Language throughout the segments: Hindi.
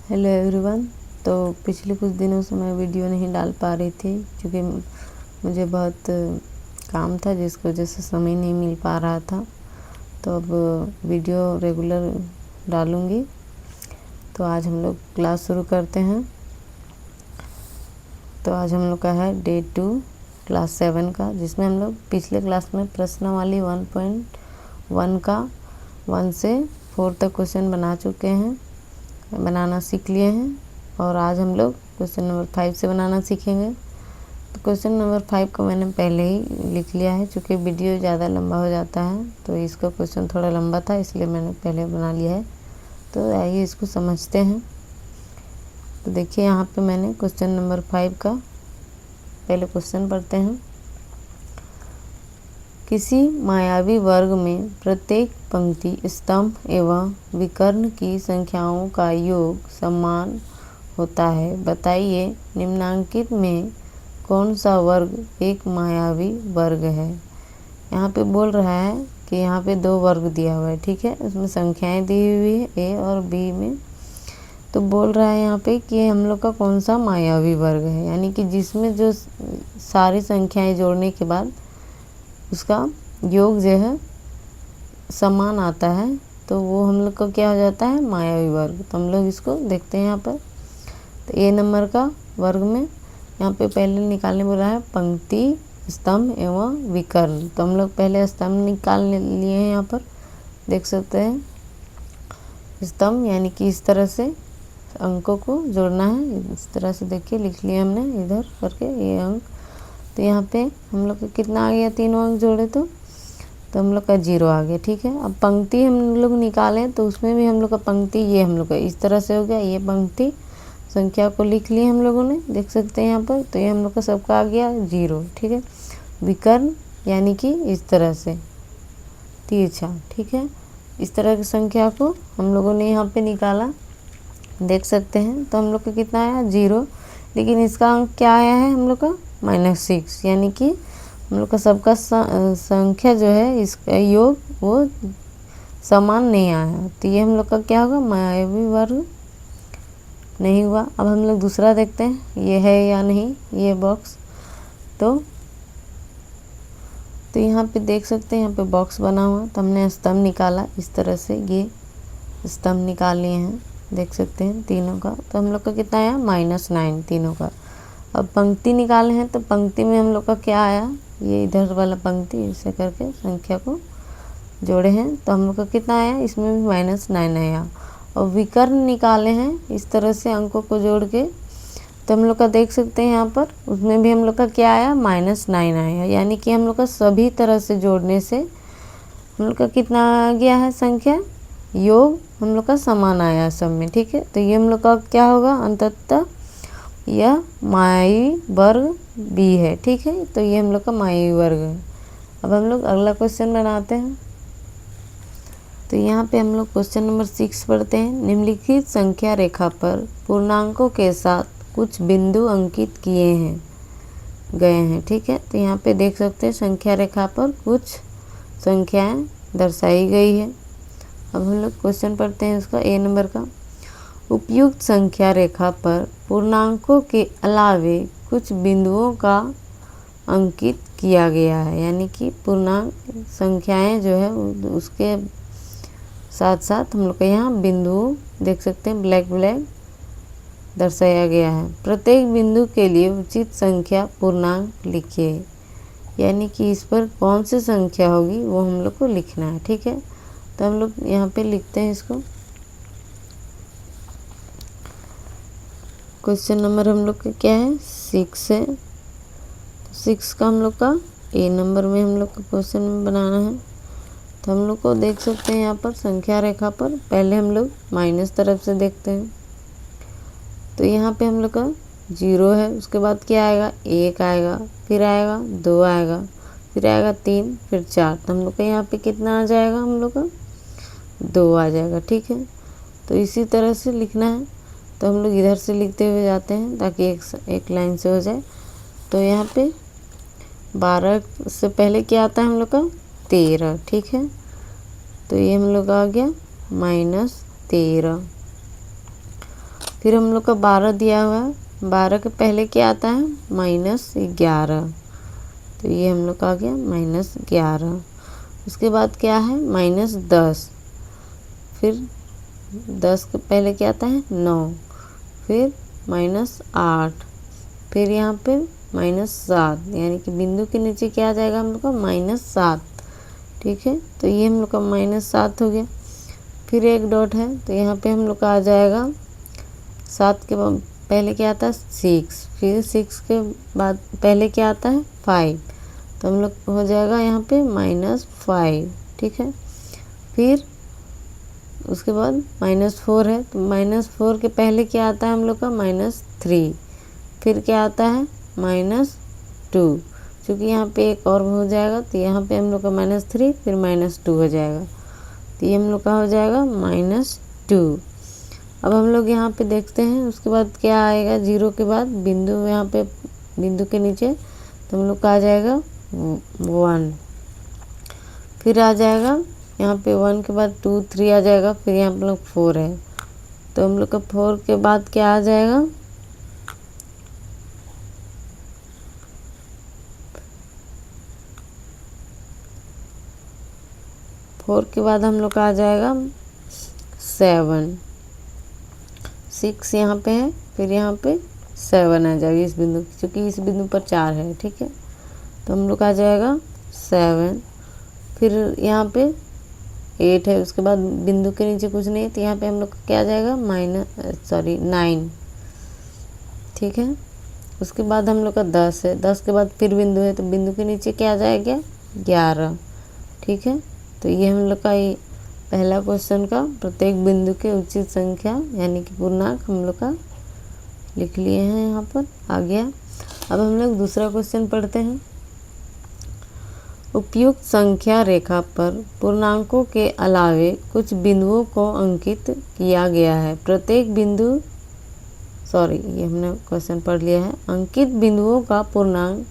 Hello everyone. तो पिछले कुछ दिनों से मैं वीडियो नहीं डाल पा रही थी क्योंकि मुझे बहुत काम था जिसकी वजह से समय नहीं मिल पा रहा था। तो अब वीडियो रेगुलर डालूँगी। तो आज हम लोग क्लास शुरू करते हैं। तो आज हम लोग का है डे 2 क्लास 7 का, जिसमें हम लोग पिछले क्लास में प्रश्नावली 1.1 का 1 से 4 तक क्वेश्चन बना चुके हैं, बनाना सीख लिए हैं। और आज हम लोग क्वेश्चन नंबर 5 से बनाना सीखेंगे। तो क्वेश्चन नंबर 5 को मैंने पहले ही लिख लिया है, चूँकि वीडियो ज़्यादा लंबा हो जाता है तो इसका क्वेश्चन थोड़ा लंबा था, इसलिए मैंने पहले बना लिया है। तो आइए इसको समझते हैं। तो देखिए यहाँ पे मैंने क्वेश्चन नंबर 5 का पहले क्वेश्चन पढ़ते हैं। किसी मायावी वर्ग में प्रत्येक पंक्ति, स्तंभ एवं विकर्ण की संख्याओं का योग समान होता है। बताइए निम्नांकित में कौन सा वर्ग एक मायावी वर्ग है। यहाँ पे बोल रहा है कि यहाँ पे 2 वर्ग दिया हुआ है, ठीक है। उसमें संख्याएं दी हुई है ए और बी में। तो बोल रहा है यहाँ पे कि हम लोग का कौन सा मायावी वर्ग है, यानी कि जिसमें जो सारी संख्याएं जोड़ने के बाद उसका योग जो है समान आता है, तो वो हम लोग का क्या हो जाता है, मायावी वर्ग। तो हम लोग इसको देखते हैं यहाँ पर। तो ए नंबर का वर्ग में यहाँ पे पहले निकालने बोला है पंक्ति, स्तंभ एवं विकर्ण। तो हम लोग पहले स्तंभ निकाल लिए हैं। यहाँ पर देख सकते हैं स्तंभ, यानी कि इस तरह से अंकों को जोड़ना है। इस तरह से देखिए लिख लिया हमने इधर करके ये अंक। तो यहाँ पे हम लोग का कितना आ गया, 3 अंक जोड़े तो हम लोग का 0 आ गया, ठीक है। अब पंक्ति हम लोग निकालें तो उसमें भी हम लोग का पंक्ति ये हम लोग का इस तरह से हो गया। ये पंक्ति संख्या को लिख लिए हम लोगों ने, देख सकते हैं यहाँ पर। तो ये हम लोग का सबका आ गया 0, ठीक है। विकर्ण यानी कि इस तरह से तिरछा, ठीक है। इस तरह की संख्या को हम लोगों ने यहाँ पे निकाला, देख सकते हैं। तो हम लोग का कितना आया 0, लेकिन इसका अंक क्या आया है हम लोग का -6, यानी कि हम लोग का सबका संख्या जो है इसका योग वो समान नहीं आया। तो ये हम लोग का क्या होगा, मायावी वर्ग नहीं हुआ। अब हम लोग दूसरा देखते हैं ये है या नहीं ये बॉक्स। तो यहाँ पे देख सकते हैं यहाँ पे बॉक्स बना हुआ। तो हमने स्तंभ निकाला, इस तरह से ये स्तंभ निकाल लिए हैं, देख सकते हैं तीनों का। तो हम लोग का कितना आया -9 तीनों का। अब पंक्ति निकाले हैं तो पंक्ति में हम लोग का क्या आया, ये इधर वाला पंक्ति ऐसे करके संख्या को जोड़े हैं तो हम लोग का कितना आया, इसमें भी -9 आया। और विकर्ण निकाले हैं इस तरह से अंकों को जोड़ के, तो हम लोग का देख सकते हैं यहाँ पर उसमें भी हम लोग का क्या आया, -9 आया। यानी कि हम लोग का सभी तरह से जोड़ने से हम लोग का कितना आ गया है संख्या, योग हम लोग का समान आया सब में, ठीक है। तो ये हम लोग का क्या होगा, अंततः यह मायावी वर्ग बी है, ठीक है। तो ये हम लोग का मायावी वर्ग है। अब हम लोग अगला क्वेश्चन बनाते हैं। तो यहाँ पे हम लोग क्वेश्चन नंबर 6 पढ़ते हैं। निम्नलिखित संख्या रेखा पर पूर्णांकों के साथ कुछ बिंदु अंकित किए गए हैं, ठीक है। तो यहाँ पे देख सकते हैं संख्या रेखा पर कुछ संख्याएं दर्शाई गई है। अब हम लोग क्वेश्चन पढ़ते हैं उसका, ए नंबर का। उपयुक्त संख्या रेखा पर पूर्णांकों के अलावे कुछ बिंदुओं का अंकित किया गया है, यानी कि पूर्णांक संख्याएं जो है उसके साथ साथ हम लोग के यहाँ बिंदु देख सकते हैं ब्लैक दर्शाया गया है। प्रत्येक बिंदु के लिए उचित संख्या पूर्णांक लिखिए, यानी कि इस पर कौन सी संख्या होगी वो हम लोग को लिखना है, ठीक है। तो हम लोग यहाँ पे लिखते हैं इसको। क्वेश्चन नंबर हम लोग का क्या है, 6 है। 6 का हम लोग का ए नंबर में हम लोग को क्वेश्चन में बनाना है। तो हम लोग को देख सकते हैं यहाँ पर संख्या रेखा पर पहले हम लोग माइनस तरफ से देखते हैं। तो यहाँ पे हम लोग का 0 है, उसके बाद क्या आएगा, 1 आएगा, फिर आएगा 2 आएगा, फिर आएगा 3, फिर 4। तो हम लोग का यहाँ पे कितना आ जाएगा, हम लोग का 2 आ जाएगा, ठीक है। तो इसी तरह से लिखना है। तो हम लोग इधर से लिखते हुए जाते हैं ताकि एक लाइन से हो जाए। तो यहाँ पे 12 से पहले क्या आता है हम लोग का 13, ठीक है। तो ये हम लोग आ गया -13। फिर हम लोग का 12 दिया हुआ है, 12 के पहले क्या आता है -11, तो ये हम लोग का आ गया -11। उसके बाद क्या है -10, फिर 10 के पहले क्या आता है 9, फिर -8, फिर यहाँ पे -7, यानी कि बिंदु के नीचे क्या आ जाएगा हम लोग का -7। ठीक है, तो ये हम लोग का -7 हो गया। फिर एक डॉट है, तो यहाँ पे हम लोग का आ जाएगा 7 के पहले क्या आता है 6, फिर 6 के बाद पहले क्या आता है 5, तो हम लोग हो जाएगा यहाँ पे -5। ठीक है, फिर उसके बाद -4 है, तो -4 के पहले क्या आता है हम लोग का -3, फिर क्या आता है -2, क्योंकि यहाँ पे एक और हो जाएगा, तो यहाँ पे हम लोग का -3 फिर -2 हो जाएगा, तो ये हम लोग का हो जाएगा -2। अब हम लोग यहाँ पे देखते हैं उसके बाद क्या आएगा, 0 के बाद बिंदु, यहाँ पे बिंदु के नीचे, तो हम लोग का आ जाएगा 1, फिर आ जाएगा यहाँ पे 1 के बाद 2 3 आ जाएगा, फिर यहाँ पे लोग 4 है, तो हम लोग का 4 के बाद क्या आ जाएगा 4 के बाद हम लोग का आ जाएगा 7, 6 यहाँ पे है, फिर यहाँ पे 7 आ जाएगा इस बिंदु, क्योंकि इस बिंदु पर 4 है। ठीक है, तो हम लोग आ जाएगा 7, फिर यहाँ पे 8 है, उसके बाद बिंदु के नीचे कुछ नहीं है, तो यहाँ पे हम लोग का क्या आ जाएगा 9। ठीक है, उसके बाद हम लोग का 10 है, 10 के बाद फिर बिंदु है, तो बिंदु के नीचे क्या आ जाएगा 11। ठीक है, तो ये हम लोग का ये पहला क्वेश्चन का प्रत्येक बिंदु के उचित संख्या यानी कि पूर्णांक हम लोग का लिख लिए हैं, यहाँ पर आ गया। अब हम लोग दूसरा क्वेश्चन पढ़ते हैं। उपयुक्त संख्या रेखा पर पूर्णांकों के अलावे कुछ बिंदुओं को अंकित किया गया है। प्रत्येक बिंदु ये हमने क्वेश्चन पढ़ लिया है। अंकित बिंदुओं का पूर्णांक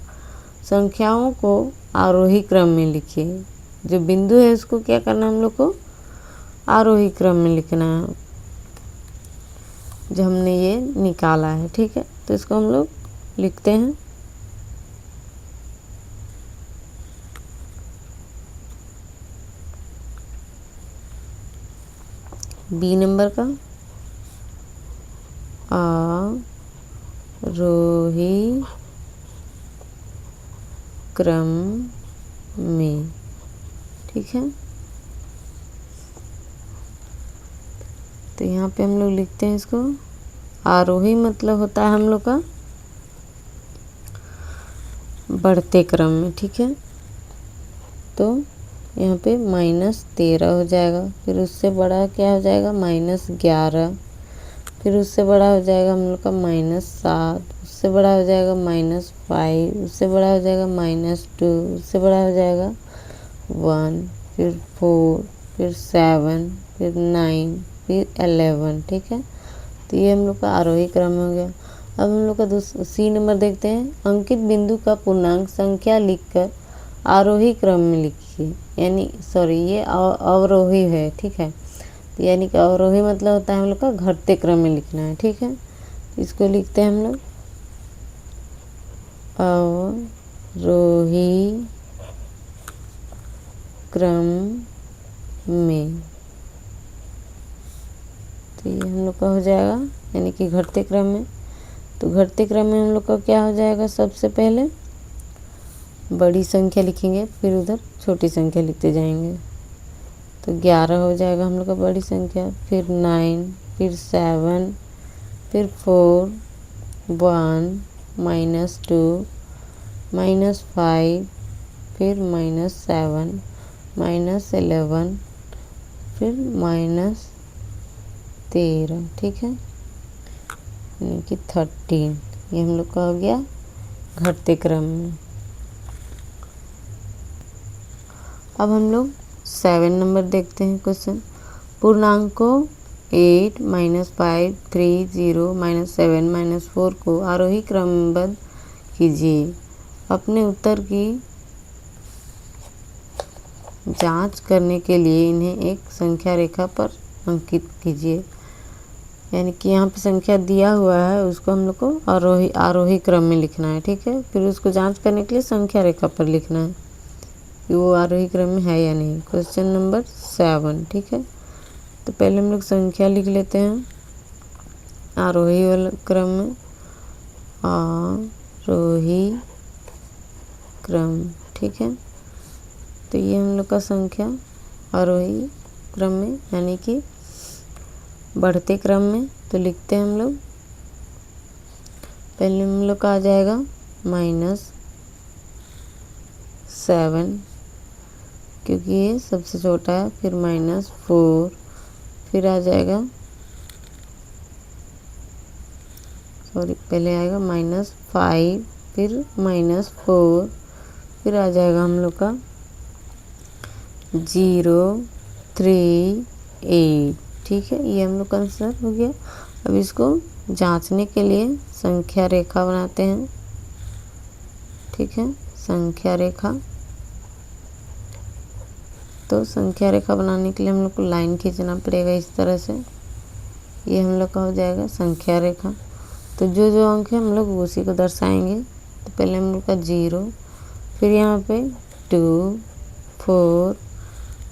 संख्याओं को आरोही क्रम में लिखिए। जो बिंदु है उसको क्या करना है हम लोग को आरोही क्रम में लिखना है, जो हमने ये निकाला है। ठीक है, तो इसको हम लोग लिखते हैं। बी नंबर का आरोही क्रम में। ठीक है, तो यहाँ पे हम लोग लिखते हैं इसको आरोही मतलब होता है हम लोग का बढ़ते क्रम में। ठीक है, तो यहाँ पे -13 हो जाएगा, फिर उससे बड़ा क्या हो जाएगा -11, फिर उससे बड़ा हो जाएगा हम लोग का -7, उससे बड़ा हो जाएगा -5, उससे बड़ा हो जाएगा -2, उससे बड़ा हो जाएगा 1, फिर 4, फिर 7, फिर 9, फिर 11। ठीक है, तो ये हम लोग का आरोही क्रम हो गया। अब हम लोग का सी नंबर देखते हैं। अंकित बिंदु का पूर्णांक संख्या लिखकर आरोही क्रम में लिखिए, यानी ये अवरोही है। ठीक है, तो यानी कि अवरोही मतलब होता है हम लोग का घटते क्रम में लिखना है। ठीक है, तो इसको लिखते हैं हम लोग अवरोही क्रम में, तो ये हम लोग का हो जाएगा यानी कि घटते क्रम में। तो घटते क्रम में हम लोग का क्या हो जाएगा, सबसे पहले बड़ी संख्या लिखेंगे, फिर उधर छोटी संख्या लिखते जाएंगे। तो 11 हो जाएगा हम लोग का बड़ी संख्या, फिर 9, फिर 7, फिर 4, 1, -2, -5, फिर -7, -11, फिर -13। ठीक है, यानी कि 13, ये हम लोग का हो गया घटते क्रम में। अब हम लोग 7 नंबर देखते हैं क्वेश्चन। पूर्णांकों 8, -5, 3, 0, -7, -4 को आरोही क्रमबद्ध कीजिए। अपने उत्तर की जांच करने के लिए इन्हें एक संख्या रेखा पर अंकित कीजिए। यानी कि यहाँ पे संख्या दिया हुआ है उसको हम लोग को आरोही क्रम में लिखना है। ठीक है, फिर उसको जांच करने के लिए संख्या रेखा पर लिखना है कि वो आरोही क्रम में है या नहीं। Question number 7। ठीक है, तो पहले हम लोग संख्या लिख लेते हैं आरोही वाले क्रम में, आरोही क्रम। ठीक है, तो ये हम लोग का संख्या आरोही क्रम में यानी कि बढ़ते क्रम में। तो लिखते हैं हम लोग, पहले हम लोग का आ जाएगा -7 क्योंकि ये सबसे छोटा है, फिर -4, फिर आ जाएगा पहले आएगा -5, फिर -4, फिर आ जाएगा हम लोग का 0, 3, 8। ठीक है, ये हम लोग का आंसर हो गया। अब इसको जांचने के लिए संख्या रेखा बनाते हैं। ठीक है, संख्या रेखा, तो संख्या रेखा बनाने के लिए हम लोग को लाइन खींचना पड़ेगा इस तरह से। ये हम लोग का हो जाएगा संख्या रेखा। तो जो जो अंक है हम लोग उसी को दर्शाएंगे। तो पहले हम लोग का 0, फिर यहाँ पे 2, 4,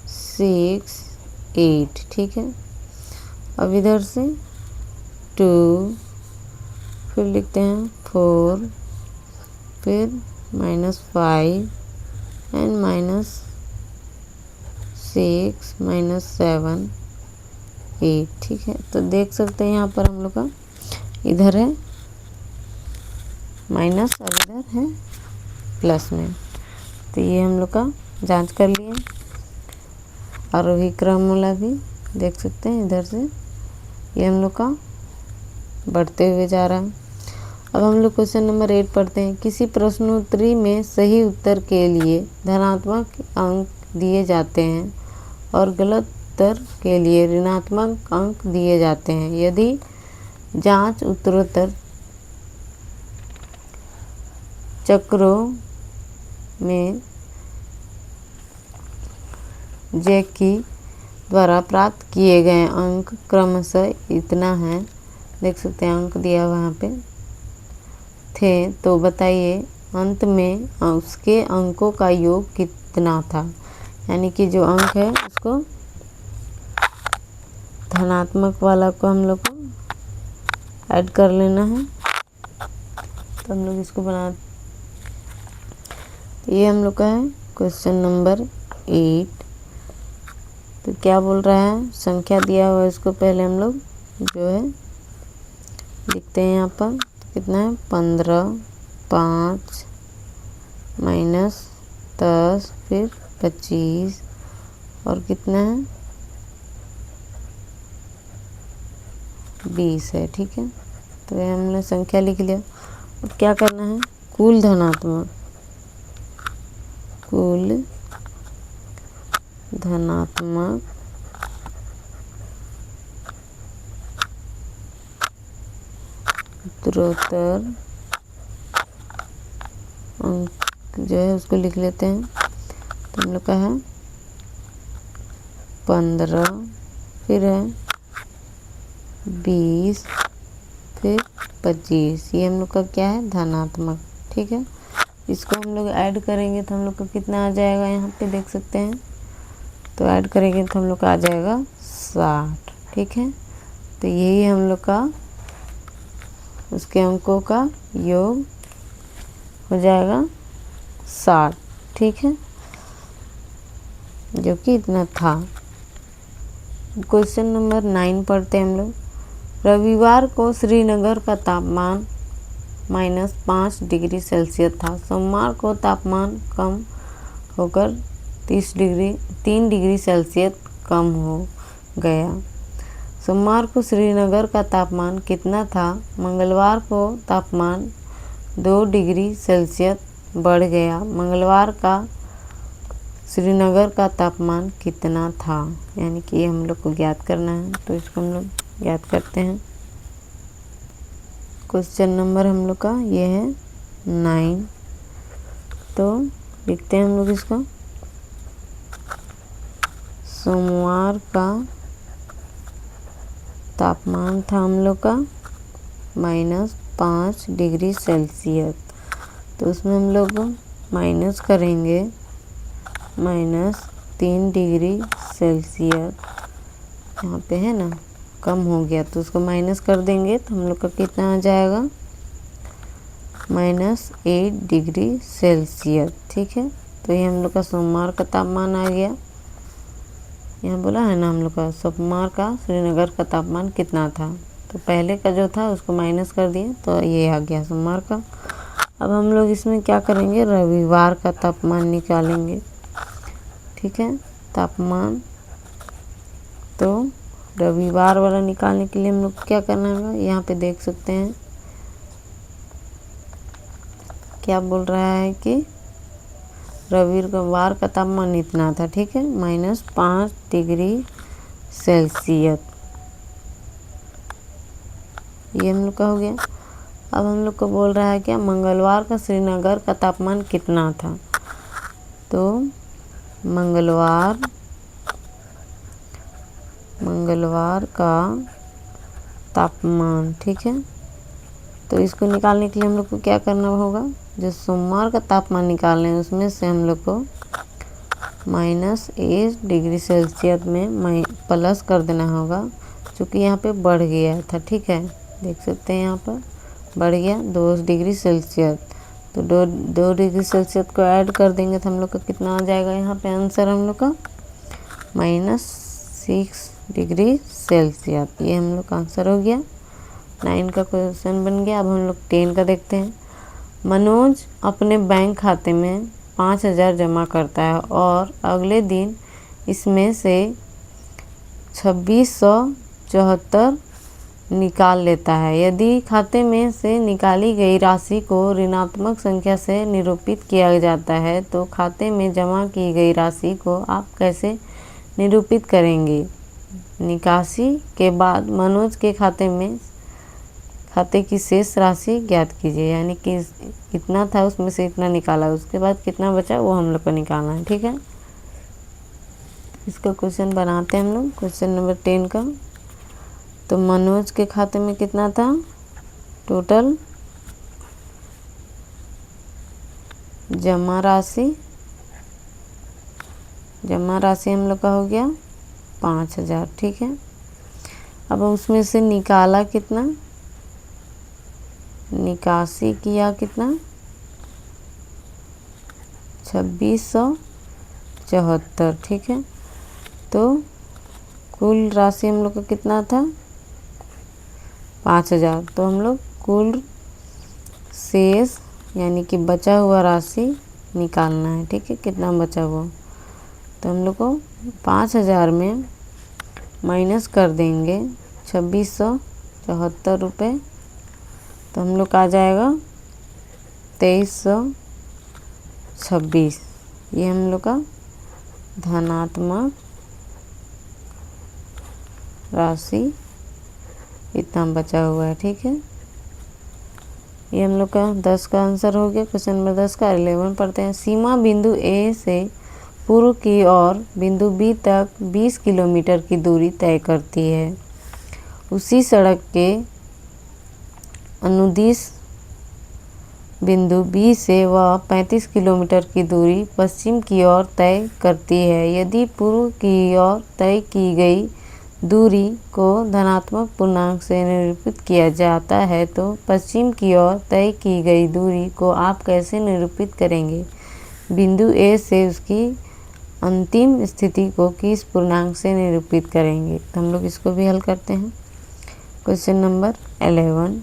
6, 8। ठीक है, अब इधर से 2, फिर लिखते हैं 4, फिर -5 एंड -6, -7, 8। ठीक है, तो देख सकते हैं यहाँ पर हम लोग का इधर है माइनस और इधर है प्लस में। तो ये हम लोग का जांच कर लिए। आरोही क्रम वाला भी देख सकते हैं इधर से ये हम लोग का बढ़ते हुए जा रहा है। अब हम लोग क्वेश्चन नंबर 8 पढ़ते हैं। किसी प्रश्नोत्तरी में सही उत्तर के लिए धनात्मक अंक दिए जाते हैं और गलत उत्तर के लिए ऋणात्मक अंक दिए जाते हैं। यदि जांच उत्तरोत्तर चक्रों में जैकी द्वारा प्राप्त किए गए अंक क्रमशः इतना है, देख सकते हैं अंक दिया हुआ यहाँ पे थे, तो बताइए अंत में उसके अंकों का योग कितना था। यानी कि जो अंक है उसको धनात्मक वाला को हम लोग को ऐड कर लेना है। तो हम लोग इसको बना, ये हम लोग का है क्वेश्चन नंबर 8। तो क्या बोल रहा है, संख्या दिया हुआ है इसको पहले हम लोग जो है लिखते हैं यहाँ पर। तो कितना है 15, 5, -10, फिर 25 और कितना है 20 है। ठीक है, तो ये हमने संख्या लिख लिया। अब क्या करना है, कुल धनात्मक उत्तरोत्तर अंक जो है उसको लिख लेते हैं। तो हम लोग का है 15, फिर है 20, फिर 25। ये हम लोग का क्या है धनात्मक। ठीक है, इसको हम लोग ऐड करेंगे तो हम लोग का कितना आ जाएगा, यहाँ पे देख सकते हैं। तो ऐड करेंगे तो हम लोग का आ जाएगा 60। ठीक है, तो यही हम लोग का उसके अंकों का योग हो जाएगा 60। ठीक है, जो कि इतना था। क्वेश्चन नंबर 9 पढ़ते हैं हम लोग। रविवार को श्रीनगर का तापमान -5 डिग्री सेल्सियस था। सोमवार को तापमान कम होकर 3 डिग्री सेल्सियस कम हो गया। सोमवार को श्रीनगर का तापमान कितना था। मंगलवार को तापमान 2 डिग्री सेल्सियस बढ़ गया। मंगलवार का श्रीनगर का तापमान कितना था। यानी कि ये हम लोग को ज्ञात करना है, तो इसको हम लोग ज्ञात करते हैं। क्वेश्चन नंबर हम लोग का ये है 9। तो लिखते हैं हम लोग इसको, सोमवार का तापमान था हम लोग का -5 डिग्री सेल्सियस। तो उसमें हम लोग माइनस करेंगे -3 डिग्री सेल्सियस। यहाँ पे है ना, कम हो गया तो उसको माइनस कर देंगे तो हम लोग का कितना आ जाएगा, -8 डिग्री सेल्सियस। ठीक है, तो ये हम लोग का सोमवार का तापमान आ गया। यहाँ बोला है ना हम लोग का सोमवार का श्रीनगर का तापमान कितना था, तो पहले का जो था उसको माइनस कर दिए तो ये आ गया सोमवार का। अब हम लोग इसमें क्या करेंगे, रविवार का तापमान निकालेंगे। ठीक है, तापमान तो रविवार वाला निकालने के लिए हम लोग क्या करना होगा, यहाँ पे देख सकते हैं क्या बोल रहा है कि रविवार का तापमान इतना था। ठीक है, -5 डिग्री सेल्सियस, ये हम लोग का हो गया। अब हम लोग को बोल रहा है क्या, मंगलवार का श्रीनगर का तापमान कितना था। तो मंगलवार का तापमान, ठीक है, तो इसको निकालने के लिए हम लोग को क्या करना होगा, जो सोमवार का तापमान निकालना है उसमें से हम लोग को -8 डिग्री सेल्सियस में प्लस कर देना होगा, क्योंकि यहाँ पे बढ़ गया था। ठीक है, देख सकते हैं यहाँ पर बढ़ गया 2 डिग्री सेल्सियस। तो 2 डिग्री सेल्सियस को ऐड कर देंगे तो हम लोग का कितना आ जाएगा, यहाँ पे आंसर हम लोग का -6 डिग्री सेल्सियस। ये हम लोग का आंसर हो गया। 9 का क्वेश्चन बन गया। अब हम लोग 10 का देखते हैं। मनोज अपने बैंक खाते में 5,000 जमा करता है और अगले दिन इसमें से 2674 निकाल लेता है। यदि खाते में से निकाली गई राशि को ऋणात्मक संख्या से निरूपित किया जाता है तो खाते में जमा की गई राशि को आप कैसे निरूपित करेंगे। निकासी के बाद मनोज के खाते की शेष राशि ज्ञात कीजिए, यानी कि कितना था उसमें से इतना निकाला, उसके बाद कितना बचा वो हम लोग को निकालना है। ठीक है, इसका क्वेश्चन बनाते हैं हम लोग। क्वेश्चन नंबर 10 का, तो मनोज के खाते में कितना था, टोटल जमा राशि हम लोग का हो गया 5,000। ठीक है, अब उसमें से निकाला कितना, निकासी किया कितना, 2674। ठीक है, तो कुल राशि हम लोग का कितना था, 5,000। तो हम लोग कुल शेष यानी कि बचा हुआ राशि निकालना है। ठीक है, कितना बचा हुआ, तो हम लोग को 5,000 में माइनस कर देंगे 2674 रुपये, तो हम लोग का आ जाएगा 2326। ये हम लोग का धनात्मक राशि इतना बचा हुआ है। ठीक है, ये हम लोग का 10 का आंसर हो गया। क्वेश्चन नंबर 10 का 11 पढ़ते हैं। सीमा बिंदु ए से पूर्व की ओर बिंदु बी तक 20 किलोमीटर की दूरी तय करती है। उसी सड़क के अनुदिश बिंदु बी से वह 35 किलोमीटर की दूरी पश्चिम की ओर तय करती है। यदि पूर्व की ओर तय की गई दूरी को धनात्मक पूर्णांक से निरूपित किया जाता है तो पश्चिम की ओर तय की गई दूरी को आप कैसे निरूपित करेंगे। बिंदु ए से उसकी अंतिम स्थिति को किस पूर्णांक से निरूपित करेंगे। तो हम लोग इसको भी हल करते हैं। क्वेश्चन नंबर 11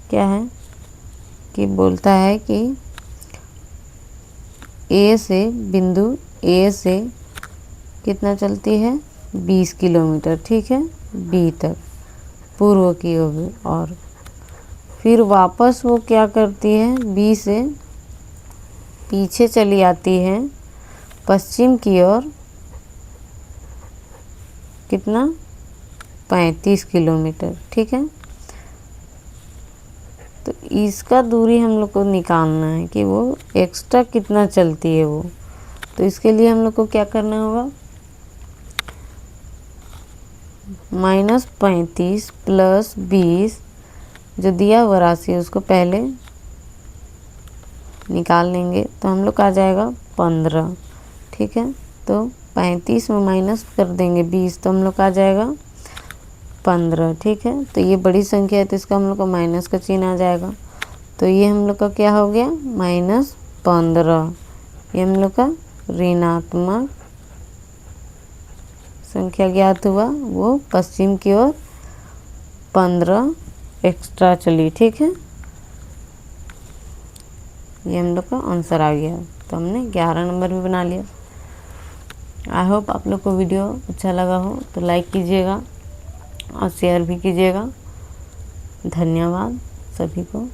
क्या है कि बोलता है कि बिंदु ए से कितना चलती है, 20 किलोमीटर। ठीक है, बी तक पूर्व की ओर, और फिर वापस वो क्या करती है, बी से पीछे चली आती है पश्चिम की ओर, कितना, 35 किलोमीटर। ठीक है, तो इसका दूरी हम लोग को निकालना है कि वो एक्स्ट्रा कितना चलती है वो। तो इसके लिए हम लोग को क्या करना होगा, -35 प्लस 20, जो दिया हुआ राशि है उसको पहले निकाल लेंगे तो हम लोग का आ जाएगा 15। ठीक है, तो 35 में माइनस कर देंगे 20 तो हम लोग का आ जाएगा 15। ठीक है, तो ये बड़ी संख्या है तो इसका हम लोग का माइनस का चिन्ह आ जाएगा। तो ये हम लोग का क्या हो गया, -15। ये हम लोग का ऋणात्मक संख्या ज्ञात हुआ, वो पश्चिम की ओर 15 एक्स्ट्रा चली। ठीक है, ये हम लोग का आंसर आ गया। तो हमने 11 नंबर भी बना लिया। आई होप आप लोग को वीडियो अच्छा लगा हो तो लाइक कीजिएगा और शेयर भी कीजिएगा। धन्यवाद सभी को।